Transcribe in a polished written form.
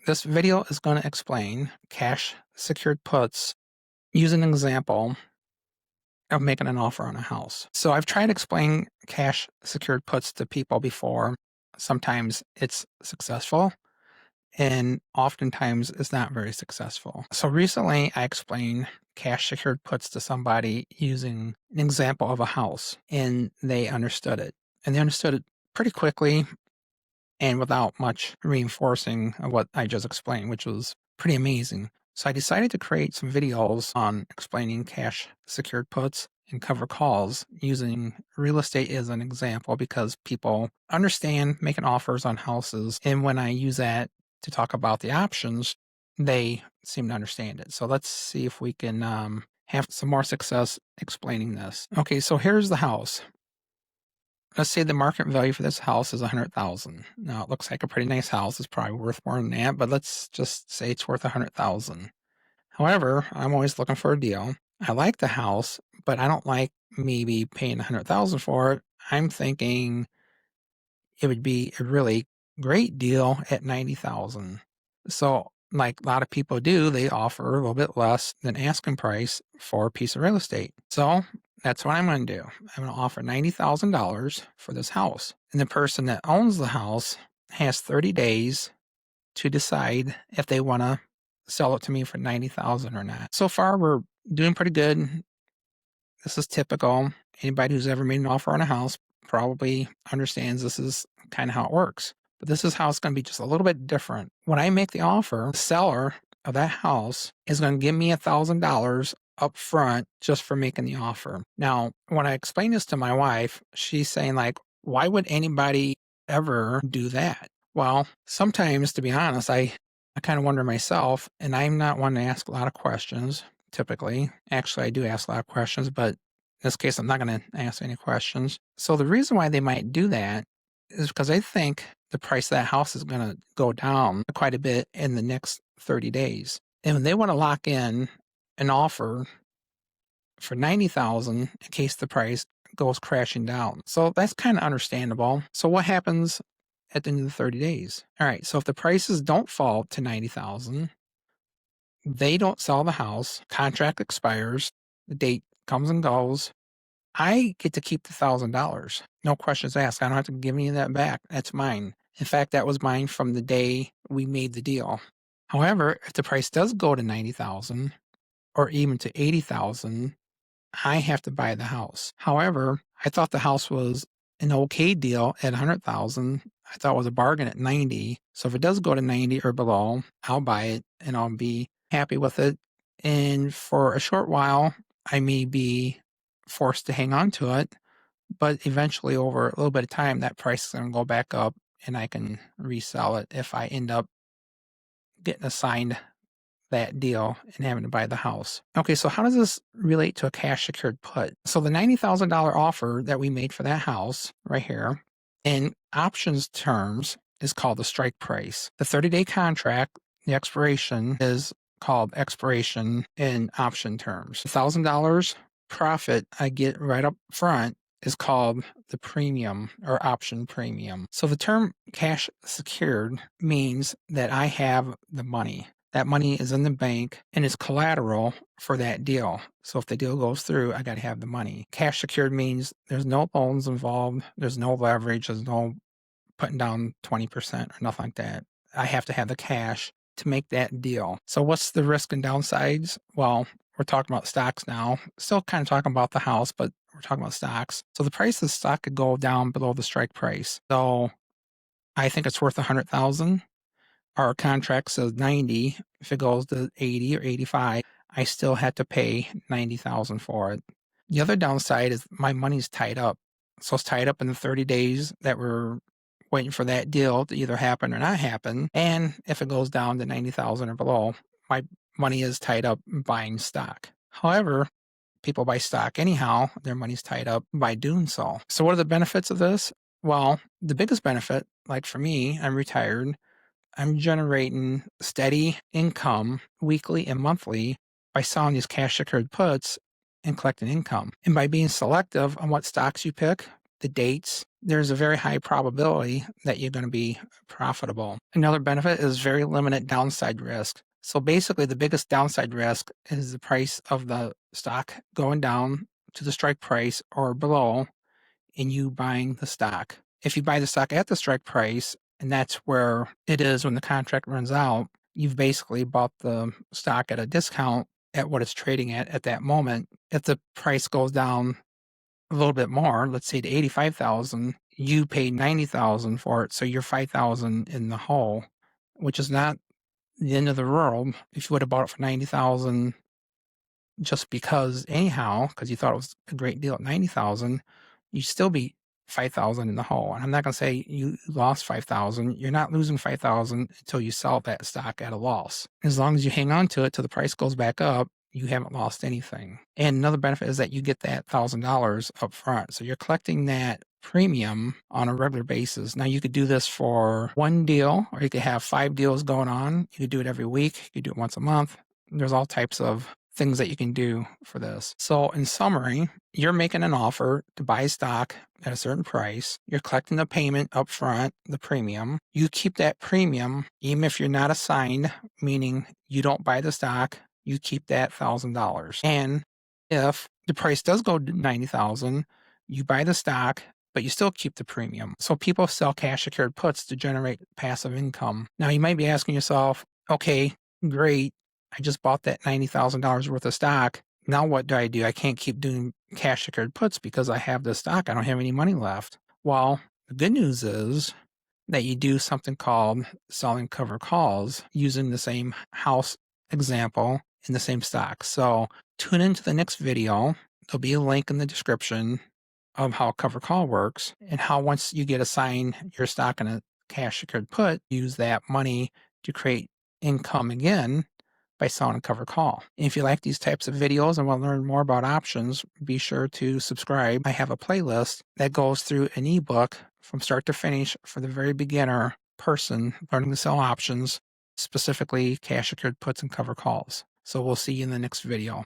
This video is going to explain cash secured puts using an example of making an offer on a house. So I've tried explaining cash secured puts to people before. Sometimes it's successful and oftentimes it's not very successful. So recently I explained cash secured puts to somebody using an example of a house, and they understood it. And they understood it pretty quickly and without much reinforcing of what I just explained, which was pretty amazing. So I decided to create some videos on explaining cash secured puts and cover calls using real estate as an example, because people understand making offers on houses. And when I use that to talk about the options, they seem to understand it. So let's see if we can have some more success explaining this. Okay, so here's the house. Let's say the market value for this house is $100,000. Now it looks like a pretty nice house. It's probably worth more than that, but let's just say it's worth $100,000. However, I'm always looking for a deal. I like the house, but I don't like maybe paying $100,000 for it. I'm thinking it would be a really great deal at $90,000. So, like a lot of people do, they offer a little bit less than asking price for a piece of real estate. So that's what I'm going to do. I'm going to offer $90,000 for this house. And the person that owns the house has 30 days to decide if they want to sell it to me for $90,000 or not. So far, we're doing pretty good. This is typical. Anybody who's ever made an offer on a house probably understands this is kind of how it works. But this is how it's going to be just a little bit different. When I make the offer, the seller of that house is going to give me $1,000 up front just for making the offer. Now, when I explain this to my wife, she's saying, like, why would anybody ever do that? Well, sometimes, to be honest, I kind of wonder myself, and I'm not one to ask a lot of questions, typically. Actually, I do ask a lot of questions, but in this case, I'm not going to ask any questions. So the reason why they might do that is because they think the price of that house is going to go down quite a bit in the next 30 days. And they want to lock in an offer for $90,000 in case the price goes crashing down. So that's kind of understandable. So what happens at the end of the 30 days? All right, so if the prices don't fall to $90,000, they don't sell the house, contract expires, the date comes and goes, I get to keep the $1,000. No questions asked. I don't have to give any of that back. That's mine. In fact, that was mine from the day we made the deal. However, if the price does go to $90,000 or even to $80,000, I have to buy the house. However, I thought the house was an okay deal at $100,000. I thought it was a bargain at $90,000. So if it does go to $90,000 or below, I'll buy it and I'll be happy with it. And for a short while, I may be forced to hang on to it, but eventually over a little bit of time, that price is going to go back up and I can resell it if I end up getting assigned that deal and having to buy the house. Okay, so how does this relate to a cash secured put? So the $90,000 offer that we made for that house right here in options terms is called the strike price. The 30-day contract, the expiration is called expiration in option terms. $1,000 profit I get right up front is called the premium or option premium. So the term cash secured means that I have the money. That money is in the bank and is collateral for that deal. So if the deal goes through, I got to have the money. Cash secured means there's no loans involved. There's no leverage. There's no putting down 20% or nothing like that. I have to have the cash to make that deal. So what's the risk and downsides? Well, we're talking about stocks now. Still kind of talking about the house, but we're talking about stocks. So the price of the stock could go down below the strike price. So I think it's worth $100,000. Our contract says 90. If it goes to 80 or 85, I still had to pay $90,000 for it. The other downside is my money's tied up. So it's tied up in the 30 days that we're waiting for that deal to either happen or not happen. And if it goes down to 90,000 or below, my money is tied up buying stock. However, people buy stock anyhow. Their money's tied up by doing so. So what are the benefits of this? Well, the biggest benefit, like for me, I'm retired. I'm generating steady income weekly and monthly by selling these cash secured puts and collecting income. And by being selective on what stocks you pick, the dates, there's a very high probability that you're going to be profitable. Another benefit is very limited downside risk. So basically, the biggest downside risk is the price of the stock going down to the strike price or below, and you buying the stock. If you buy the stock at the strike price, and that's where it is when the contract runs out, you've basically bought the stock at a discount at what it's trading at that moment. If the price goes down a little bit more, let's say to 85,000, you paid 90,000 for it, so you're 5,000 in the hole, which is not the end of the world. If you would have bought it for 90,000 just because anyhow, because you thought it was a great deal at 90,000, you'd still be 5,000 in the hole. And I'm not going to say you lost 5,000. You're not losing 5,000 until you sell that stock at a loss. As long as you hang on to it till the price goes back up, you haven't lost anything. And another benefit is that you get that $1,000 up front. So you're collecting that premium on a regular basis. Now you could do this for one deal, or you could have 5 deals going on. You could do it every week. You could do it once a month. There's all types of things that you can do for this. So in summary, you're making an offer to buy stock at a certain price. You're collecting the payment up front, the premium. You keep that premium even if you're not assigned, meaning you don't buy the stock, you keep that $1,000. And if the price does go to 90,000, you buy the stock, but you still keep the premium. So people sell cash secured puts to generate passive income. Now you might be asking yourself, okay, great, I just bought that $90,000 worth of stock. Now what do? I can't keep doing cash secured puts because I have this stock. I don't have any money left. Well, the good news is that you do something called selling cover calls using the same house example in the same stock. So tune into the next video. There'll be a link in the description of how a cover call works and how once you get assigned your stock in a cash secured put, use that money to create income again by selling a cover call. And if you like these types of videos and want to learn more about options, be sure to subscribe. I have a playlist that goes through an ebook from start to finish for the very beginner person learning to sell options, specifically cash secured puts and cover calls. So we'll see you in the next video.